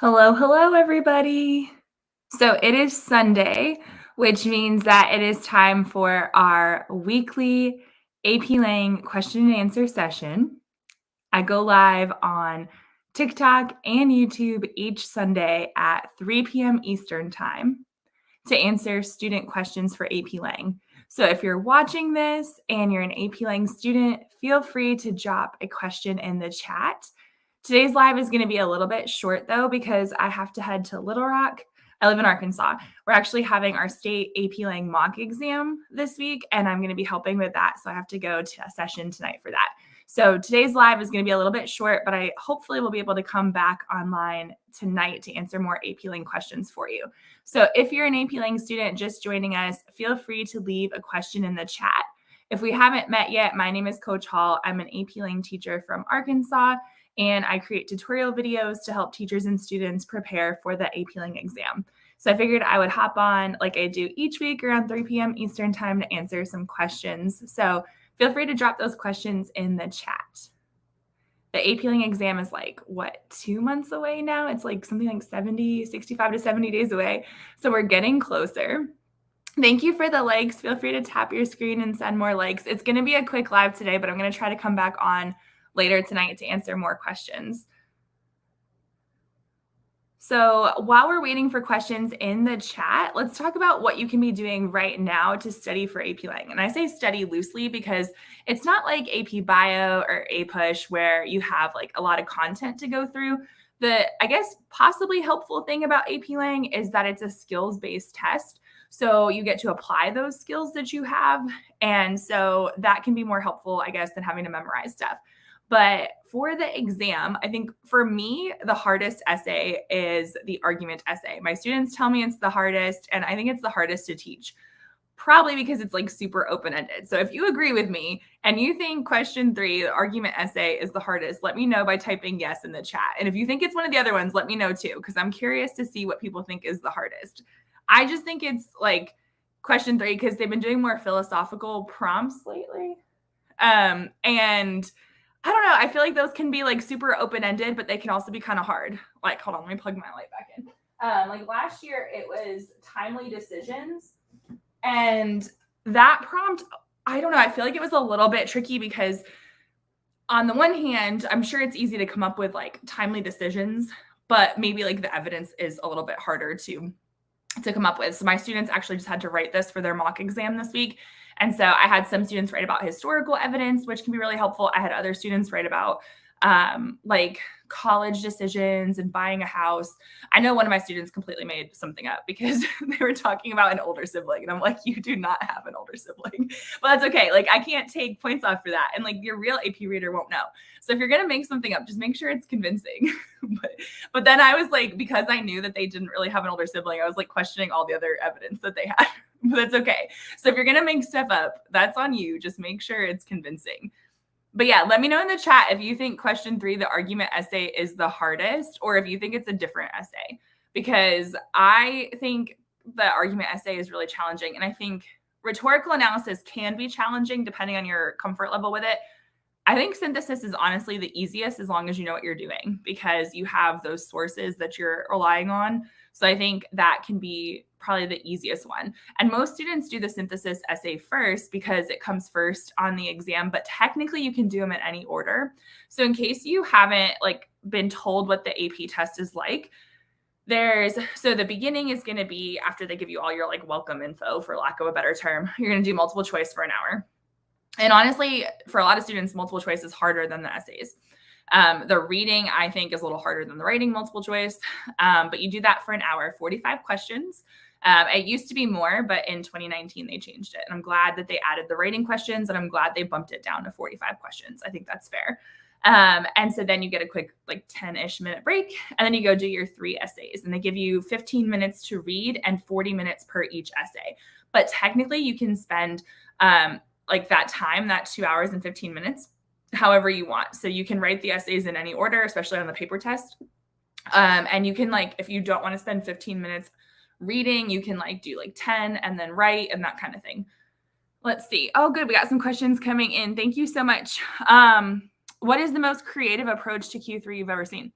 Hello, hello, everybody. So it is Sunday, which means that it is time for our weekly AP Lang question and answer session. I go live on TikTok and YouTube each Sunday at 3 p.m. Eastern Time to answer student questions for AP Lang. So if you're watching this and you're an AP Lang student, feel free to drop a question in the chat. Today's live is going to be a little bit short though, because I have to head to Little Rock. I live in Arkansas. We're actually having our state AP Lang mock exam this week, and I'm going to be helping with that. So I have to go to a session tonight for that. So today's live is going to be a little bit short, but I hopefully will be able to come back online tonight to answer more AP Lang questions for you. So if you're an AP Lang student just joining us, feel free to leave a question in the chat. If we haven't met yet, my name is Coach Hall. I'm an AP Lang teacher from Arkansas, and I create tutorial videos to help teachers and students prepare for the AP Lang exam. So I figured I would hop on like I do each week around 3 p.m. Eastern Time to answer some questions. So feel free to drop those questions in the chat. The AP Lang exam is 2 months away now? It's like something like 65 to 70 days away. So we're getting closer. Thank you for the likes. Feel free to tap your screen and send more likes. It's going to be a quick live today, but I'm going to try to come back on later tonight to answer more questions. So while we're waiting for questions in the chat, let's talk about what you can be doing right now to study for AP Lang. And I say study loosely because it's not like AP Bio or APUSH where you have like a lot of content to go through. The, I guess, possibly helpful thing about AP Lang is that it's a skills-based test. So you get to apply those skills that you have. And so that can be more helpful, I guess, than having to memorize stuff. But for the exam, I think for me, the hardest essay is the argument essay. My students tell me it's the hardest, and I think it's the hardest to teach, probably because it's like super open-ended. So if you agree with me and you think question 3, the argument essay, is the hardest, let me know by typing yes in the chat. And if you think it's one of the other ones, let me know too, because I'm curious to see what people think is the hardest. I just think it's like question 3 because they've been doing more philosophical prompts lately. And I don't know. I feel like those can be like super open-ended, but they can also be kind of hard. Like, hold on, let me plug my light back in. Like last year, it was timely decisions. And that prompt, I don't know. I feel like it was a little bit tricky because on the one hand, I'm sure it's easy to come up with like timely decisions, but maybe like the evidence is a little bit harder to come up with. So my students actually just had to write this for their mock exam this week. And so I had some students write about historical evidence, which can be really helpful. I had other students write about like college decisions and buying a house. I know one of my students completely made something up because they were talking about an older sibling. And I'm like, you do not have an older sibling. But that's okay. Like I can't take points off for that. And like your real AP reader won't know. So if you're going to make something up, just make sure it's convincing. but then I was like, because I knew that they didn't really have an older sibling, I was like questioning all the other evidence that they had. But that's okay. So if you're going to make stuff up, that's on you. Just make sure it's convincing. But yeah, let me know in the chat if you think question 3, the argument essay, is the hardest, or if you think it's a different essay, because I think the argument essay is really challenging. And I think rhetorical analysis can be challenging depending on your comfort level with it. I think synthesis is honestly the easiest as long as you know what you're doing, because you have those sources that you're relying on. So I think that can be probably the easiest one. And most students do the synthesis essay first because it comes first on the exam, but technically you can do them in any order. So in case you haven't like been told what the AP test is like, so the beginning is going to be after they give you all your like welcome info, for lack of a better term. You're going to do multiple choice for an hour. And honestly, for a lot of students, multiple choice is harder than the essays. The reading, I think, is a little harder than the writing multiple choice. But you do that for an hour, 45 questions. It used to be more, but in 2019, they changed it. And I'm glad that they added the writing questions, and I'm glad they bumped it down to 45 questions. I think that's fair. And so then you get a quick like 10-ish minute break, and then you go do your 3 essays. And they give you 15 minutes to read and 40 minutes per each essay. But technically, you can spend like that time, that 2 hours and 15 minutes, however you want. So you can write the essays in any order, especially on the paper test. And you can like, if you don't want to spend 15 minutes reading, you can like do like 10 and then write and that kind of thing. Let's see. Oh, good. We got some questions coming in. Thank you so much. What is the most creative approach to Q3 you've ever seen?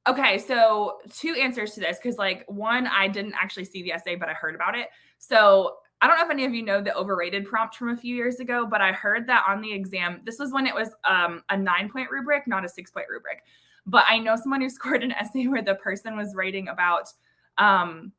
Okay, so 2 answers to this because, like, one, I didn't actually see the essay, but I heard about it. So, I don't know if any of you know the overrated prompt from a few years ago, but I heard that on the exam this was when it was, a 9-point rubric, not a 6-point rubric. But I know someone who scored an essay where the person was writing about, um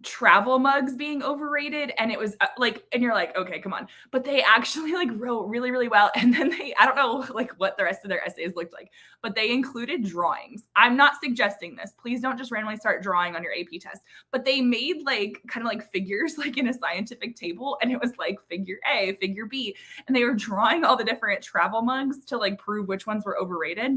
travel mugs being overrated, and it was like, and you're like, okay, come on, but they actually like wrote really really well, and then they, I don't know like what the rest of their essays looked like, but they included drawings. I'm not suggesting this, please don't just randomly start drawing on your AP test, but they made like kind of like figures like in a scientific table, and it was like figure A, figure B, and they were drawing all the different travel mugs to like prove which ones were overrated,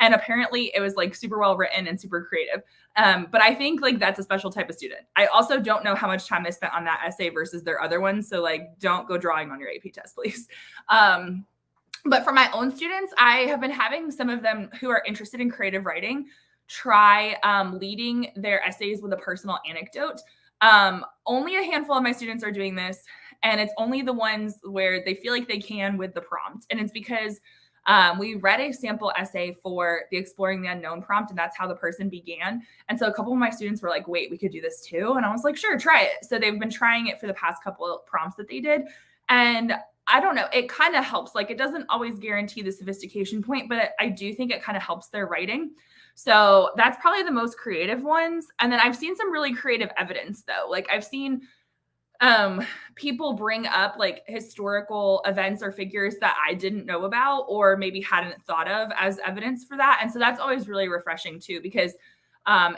and apparently it was like super well written and super creative. But I think like that's a special type of student. I also don't know how much time they spent on that essay versus their other ones. So like, don't go drawing on your AP test, please. But for my own students, I have been having some of them who are interested in creative writing try leading their essays with a personal anecdote. Only a handful of my students are doing this, and it's only the ones where they feel like they can with the prompt. And it's because we read a sample essay for the Exploring the Unknown prompt, and that's how the person began. And so a couple of my students were like, wait, we could do this too. And I was like, sure, try it. So they've been trying it for the past couple of prompts that they did. And I don't know, it kind of helps. Like, it doesn't always guarantee the sophistication point, but I do think it kind of helps their writing. So that's probably the most creative ones. And then I've seen some really creative evidence though. Like, I've seen people bring up like historical events or figures that I didn't know about or maybe hadn't thought of as evidence for that. And so that's always really refreshing too, because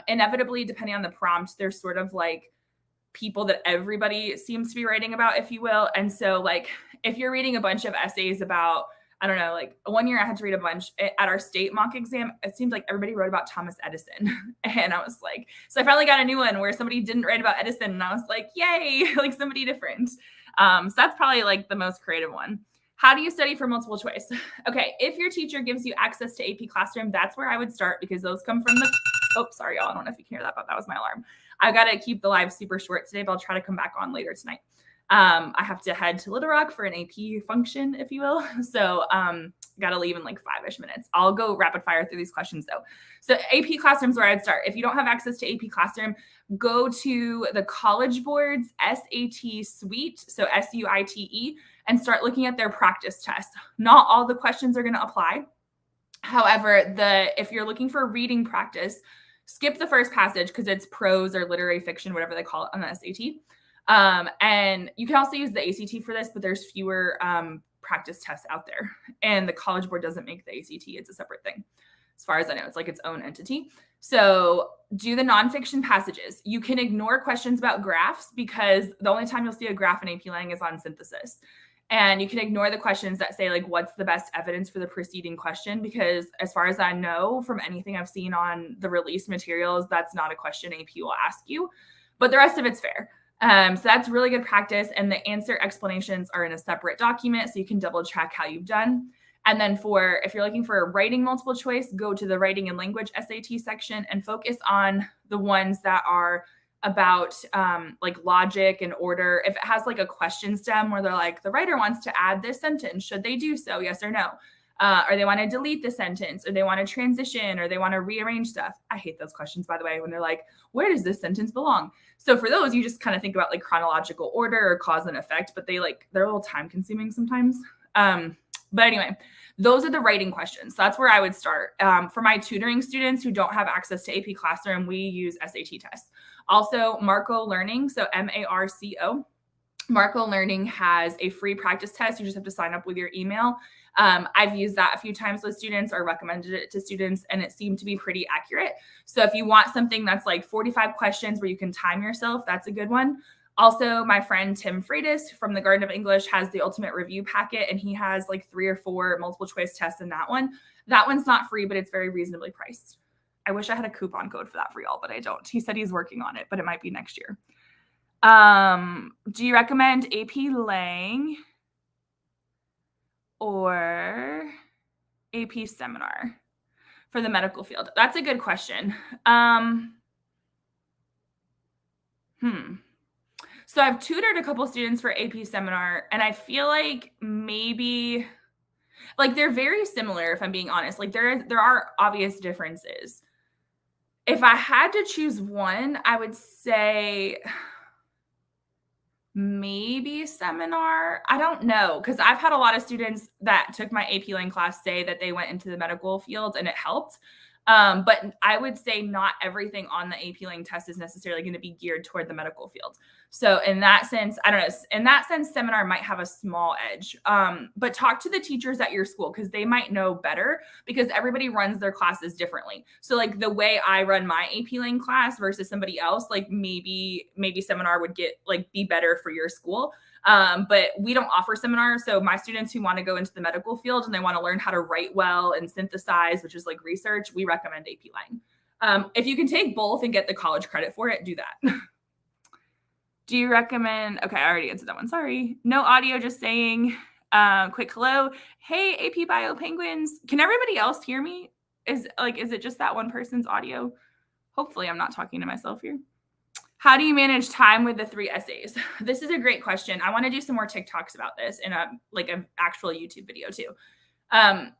inevitably, depending on the prompt, there's sort of like people that everybody seems to be writing about, if you will. And so, like, if you're reading a bunch of essays about, I don't know, like one year I had to read a bunch at our state mock exam. It seemed like everybody wrote about Thomas Edison. And I was like, so I finally got a new one where somebody didn't write about Edison. And I was like, yay, like somebody different. So that's probably like the most creative one. How do you study for multiple choice? Okay, if your teacher gives you access to AP Classroom, that's where I would start because those come from the, oh, sorry, y'all. I don't know if you can hear that, but that was my alarm. I've got to keep the live super short today, but I'll try to come back on later tonight. I have to head to Little Rock for an AP function, if you will. So got to leave in like 5-ish minutes. I'll go rapid fire through these questions though. So AP Classroom is where I'd start. If you don't have access to AP Classroom, go to the College Board's SAT Suite, so SUITE, and start looking at their practice tests. Not all the questions are going to apply. However, if you're looking for reading practice, skip the first passage because it's prose or literary fiction, whatever they call it on the SAT. And you can also use the ACT for this, but there's fewer practice tests out there. And the College Board doesn't make the ACT. It's a separate thing. As far as I know, it's like its own entity. So do the nonfiction passages. You can ignore questions about graphs because the only time you'll see a graph in AP Lang is on synthesis. And you can ignore the questions that say, like, what's the best evidence for the preceding question? Because as far as I know, from anything I've seen on the released materials, that's not a question AP will ask you. But the rest of it's fair. So that's really good practice. And the answer explanations are in a separate document, so you can double check how you've done. And then if you're looking for a writing multiple choice, go to the writing and language SAT section and focus on the ones that are about like logic and order. If it has like a question stem where they're like, the writer wants to add this sentence, should they do so? Yes or no? Or they want to delete the sentence, or they want to transition, or they want to rearrange stuff. I hate those questions, by the way, when they're like, where does this sentence belong? So for those, you just kind of think about like chronological order or cause and effect, but they're a little time consuming sometimes. But anyway, those are the writing questions. So that's where I would start. For my tutoring students who don't have access to AP Classroom, we use SAT tests. Also, Marco Learning, so MARCO. Marco Learning has a free practice test. You just have to sign up with your email. I've used that a few times with students or recommended it to students, and it seemed to be pretty accurate. So if you want something that's like 45 questions where you can time yourself, that's a good one. Also, my friend Tim Freitas from the Garden of English has the Ultimate Review Packet, and he has like 3 or 4 multiple choice tests in that one. That one's not free, but it's very reasonably priced. I wish I had a coupon code for that for y'all, but I don't. He said he's working on it, but it might be next year. Do you recommend AP Lang or AP Seminar for the medical field? That's a good question. So I've tutored a couple students for AP Seminar, and I feel like maybe like they're very similar, if I'm being honest. Like there are obvious differences. If I had to choose one, I would say maybe seminar. I don't know, because I've had a lot of students that took my AP Lang class say that they went into the medical field and it helped. But I would say not everything on the AP Lang test is necessarily going to be geared toward the medical field. So in that sense, I don't know. In that sense, seminar might have a small edge. But talk to the teachers at your school because they might know better because everybody runs their classes differently. So like the way I run my AP Lang class versus somebody else, like maybe seminar would be better for your school. But we don't offer seminars. So my students who want to go into the medical field and they want to learn how to write well and synthesize, which is like research, we recommend AP Lang. If you can take both and get the college credit for it, do that. Do you recommend? Okay, I already answered that one. Sorry. No audio, just saying quick hello. Hey, AP Bio Penguins. Can everybody else hear me? Is it just that one person's audio? Hopefully I'm not talking to myself here. How do you manage time with the 3 essays? This is a great question. I want to do some more TikToks about this in an actual YouTube video too.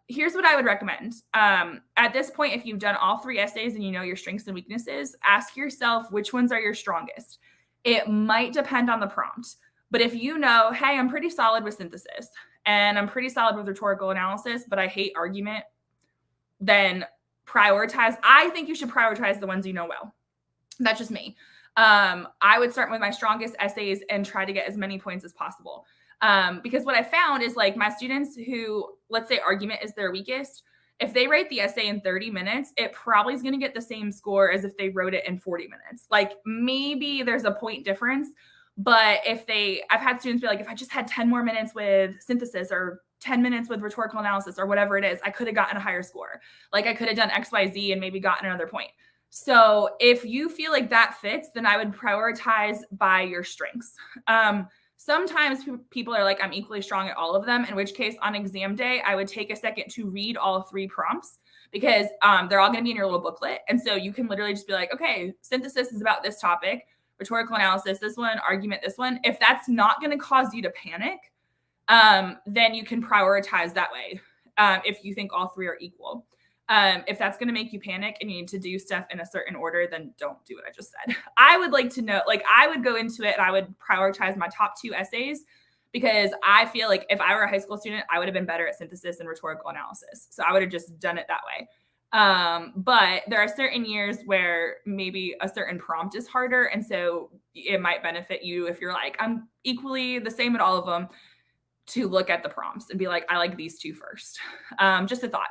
Here's what I would recommend. At this point, if you've done all 3 essays and you know your strengths and weaknesses, ask yourself which ones are your strongest. It might depend on the prompt, but if you know, hey, I'm pretty solid with synthesis and I'm pretty solid with rhetorical analysis, but I hate argument, then I think you should prioritize the ones you know well. That's just me. I would start with my strongest essays and try to get as many points as possible. Because what I found is like my students who, let's say argument is their weakest, if they write the essay in 30 minutes, it probably is going to get the same score as if they wrote it in 40 minutes. Like maybe there's a point difference, but I've had students be like, if I just had 10 more minutes with synthesis or 10 minutes with rhetorical analysis or whatever it is, I could have gotten a higher score. Like I could have done X, Y, Z and maybe gotten another point. So if you feel like that fits, then I would prioritize by your strengths. Sometimes people are like, I'm equally strong at all of them, in which case on exam day, I would take a second to read all 3 prompts because they're all going to be in your little booklet. And so you can literally just be like, okay, synthesis is about this topic, rhetorical analysis, this one, argument, this one. If that's not going to cause you to panic, then you can prioritize that way if you think all 3 are equal. If that's going to make you panic and you need to do stuff in a certain order, then don't do what I just said. I would like to know, I would go into it and I would prioritize my top 2 essays because I feel like if I were a high school student, I would have been better at synthesis and rhetorical analysis. So I would have just done it that way. But there are certain years where maybe a certain prompt is harder. And so it might benefit you if you're like, I'm equally the same at all of them, to look at the prompts and be like, I like these 2 first. Just a thought.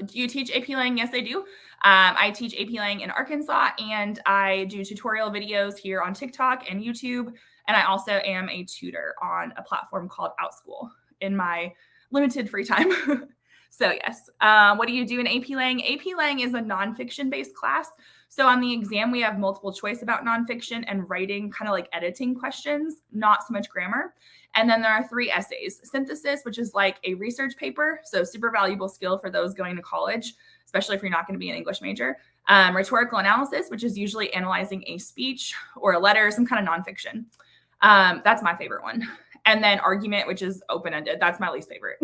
Do you teach AP Lang? Yes, I do. I teach AP Lang in Arkansas, and I do tutorial videos here on TikTok and YouTube. And I also am a tutor on a platform called OutSchool in my limited free time. So yes. What do you do in AP Lang? AP Lang is a nonfiction-based class. So on the exam, we have multiple choice about nonfiction and writing, kind of like editing questions, not so much grammar. And then there are 3 essays. Synthesis, which is like a research paper, so super valuable skill for those going to college, especially if you're not going to be an English major. Rhetorical analysis, which is usually analyzing a speech or a letter, some kind of nonfiction. That's my favorite one. And then argument, which is open-ended. That's my least favorite.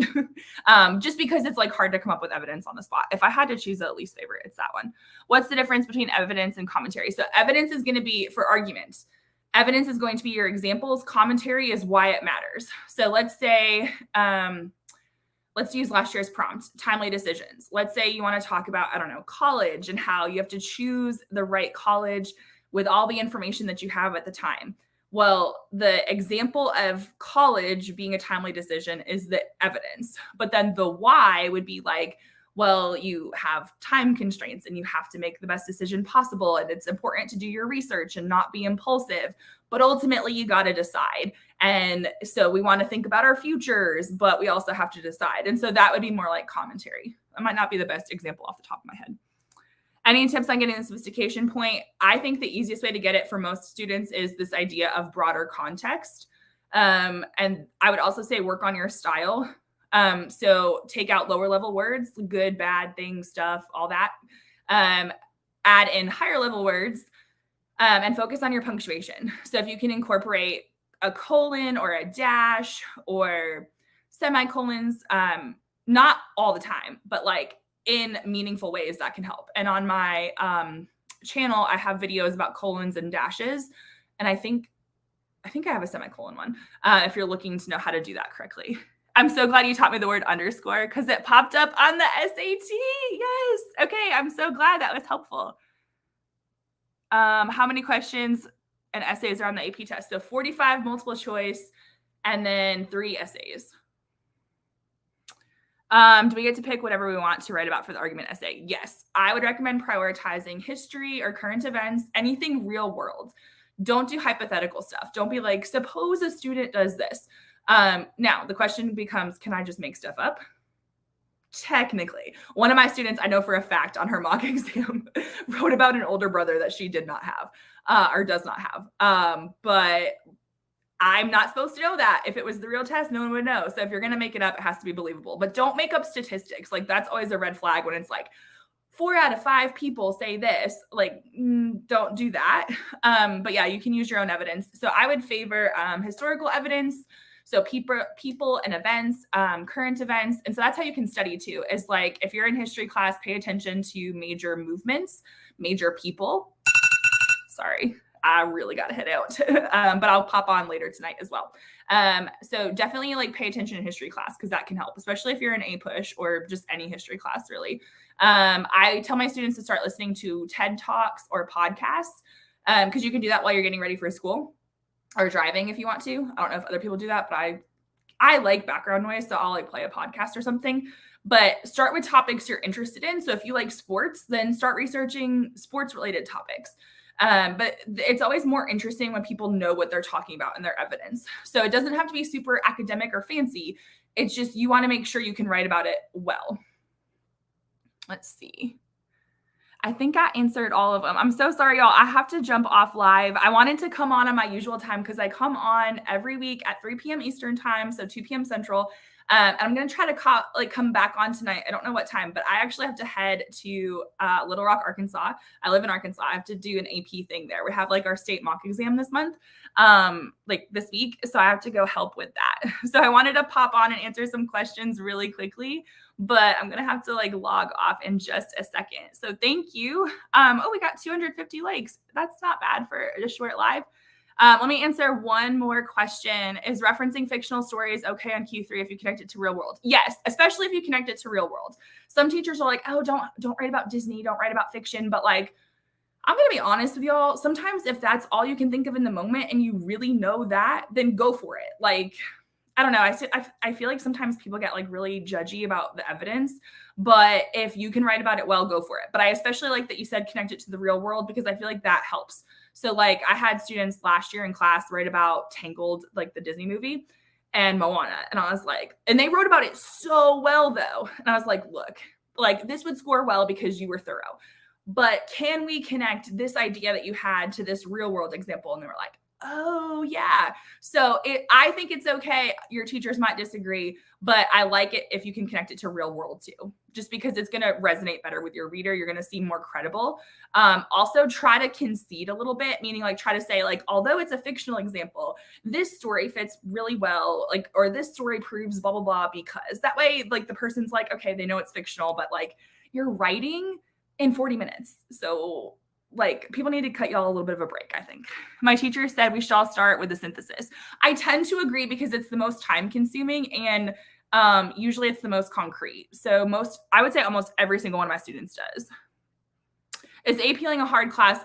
Just because it's like hard to come up with evidence on the spot. If I had to choose a least favorite, it's that one. What's the difference between evidence and commentary? So evidence is going to be for arguments. Evidence is going to be your examples. Commentary is why it matters. So let's say, let's use last year's prompt, timely decisions. Let's say you want to talk about, I don't know, college and how you have to choose the right college with all the information that you have at the time. Well, the example of college being a timely decision is the evidence, but then the why would be like, well, you have time constraints and you have to make the best decision possible. And it's important to do your research and not be impulsive. But ultimately, you got to decide. And so we want to think about our futures, but we also have to decide. And so that would be more like commentary. That might not be the best example off the top of my head. Any tips on getting the sophistication point? I think the easiest way to get it for most students is this idea of broader context. And I would also say work on your style. So take out lower level words, good, bad, things, stuff, all that. Add in higher level words and focus on your punctuation. So if you can incorporate a colon or a dash or semicolons, not all the time, but like in meaningful ways that can help. And on my channel, I have videos about colons and dashes. And I think I have a semicolon one, if you're looking to know how to do that correctly. I'm so glad you taught me the word underscore because it popped up on the SAT. Yes. Okay. I'm so glad that was helpful. How many questions and essays are on the AP test? So 45 multiple choice and then 3 essays. Do we get to pick whatever we want to write about for the argument essay? Yes. I would recommend prioritizing history or current events, anything real world. Don't do hypothetical stuff. Don't be like, suppose a student does this. Now, the question becomes, can I just make stuff up? Technically. One of my students, I know for a fact on her mock exam, wrote about an older brother that she did not have or does not have. But I'm not supposed to know that. If it was the real test, no one would know. So if you're going to make it up, it has to be believable. But don't make up statistics. Like that's always a red flag when it's like 4 out of 5 people say this. Like, don't do that. But yeah, you can use your own evidence. So I would favor historical evidence. So people and events, current events. And so that's how you can study too, is like if you're in history class, pay attention to major movements, major people. Sorry. I really got to head out, but I'll pop on later tonight as well. So definitely like pay attention in history class because that can help, especially if you're in APUSH or just any history class really. I tell my students to start listening to TED Talks or podcasts because you can do that while you're getting ready for school or driving if you want to. I don't know if other people do that, but I like background noise, so I'll like play a podcast or something. But start with topics you're interested in. So if you like sports, then start researching sports related topics. But it's always more interesting when people know what they're talking about in their evidence. So it doesn't have to be super academic or fancy. It's just you want to make sure you can write about it well. Let's see. I think I answered all of them. I'm so sorry, y'all. I have to jump off live. I wanted to come on my usual time because I come on every week at 3 p.m. Eastern time, so 2 p.m. Central. And I'm going to try to come back on tonight. I don't know what time, but I actually have to head to Little Rock, Arkansas. I live in Arkansas. I have to do an AP thing there. We have like our state mock exam this month, like this week. So I have to go help with that. So I wanted to pop on and answer some questions really quickly, but I'm going to have to like log off in just a second. So thank you. Oh, we got 250 likes. That's not bad for a short live. Let me answer one more question. Is referencing fictional stories okay on Q3 if you connect it to real world? Yes, especially if you connect it to real world. Some teachers are like, oh, don't write about Disney, don't write about fiction. But like, I'm going to be honest with y'all. Sometimes if that's all you can think of in the moment and you really know that, then go for it. Like, I don't know. I feel like sometimes people get like really judgy about the evidence, but if you can write about it well, go for it. But I especially like that you said connect it to the real world because I feel like that helps. So like I had students last year in class write about Tangled, like the Disney movie, and Moana. And I was like, and they wrote about it so well though. And I was like, look, like this would score well because you were thorough. But can we connect this idea that you had to this real world example? And they were like, oh yeah. So I think it's okay. Your teachers might disagree, but I like it if you can connect it to real world too, just because it's going to resonate better with your reader. You're going to seem more credible. Also try to concede a little bit, meaning like try to say like, although it's a fictional example, this story fits really well, like, or this story proves blah, blah, blah, because that way, like the person's like, okay, they know it's fictional, but like you're writing in 40 minutes. So like people need to cut y'all a little bit of a break, I think. My teacher said we should all start with the synthesis. I tend to agree because it's the most time consuming and usually it's the most concrete. So I would say almost every single one of my students does. Is APing a hard class?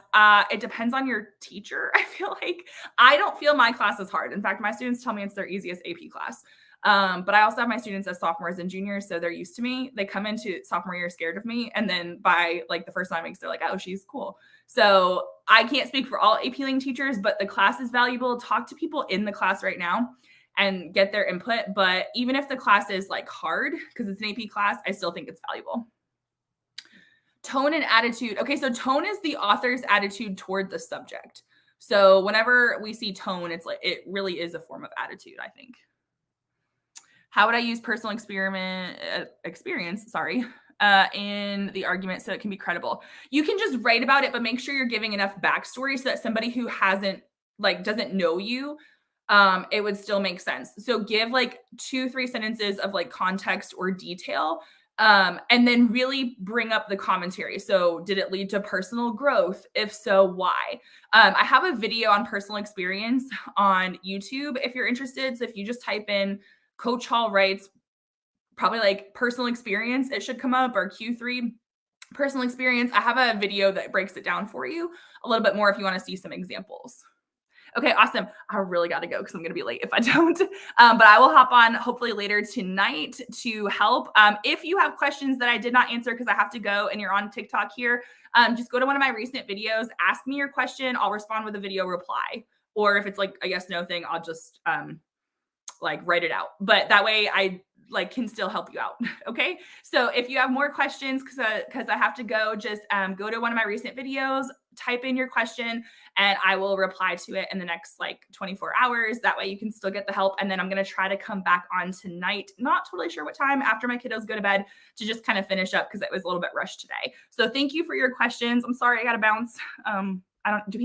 It depends on your teacher. I feel like I don't feel my class is hard. In fact, my students tell me it's their easiest AP class. But I also have my students as sophomores and juniors, so they're used to me. They come into sophomore year scared of me, and then by like the first 9 weeks, they're like, "Oh, she's cool." So I can't speak for all AP teachers, but the class is valuable. Talk to people in the class right now and get their input. But even if the class is like hard because it's an AP class, I still think it's valuable. Tone and attitude. Okay, so tone is the author's attitude toward the subject. So whenever we see tone, it's like it really is a form of attitude, I think. How would I use personal experience, in the argument so it can be credible? You can just write about it, but make sure you're giving enough backstory so that somebody who doesn't know you, it would still make sense. So give like 2-3 sentences of like context or detail And then really bring up the commentary. So, did it lead to personal growth? If so, why? I have a video on personal experience on YouTube if you're interested. So, if you just type in Coach Hall writes, probably like personal experience, it should come up, or Q3 personal experience. I have a video that breaks it down for you a little bit more if you want to see some examples. Okay, awesome. I really got to go because I'm going to be late if I don't. But I will hop on hopefully later tonight to help. If you have questions that I did not answer because I have to go and you're on TikTok here, just go to one of my recent videos, ask me your question. I'll respond with a video reply. Or if it's like a yes, no thing, I'll just like write it out. But that way I like can still help you out. Okay. So if you have more questions, because I have to go, just go to one of my recent videos, type in your question, and I will reply to it in the next like 24 hours. That way you can still get the help. And then I'm going to try to come back on tonight. Not totally sure what time after my kiddos go to bed to just kind of finish up because it was a little bit rushed today. So thank you for your questions. I'm sorry I got to bounce. I don't do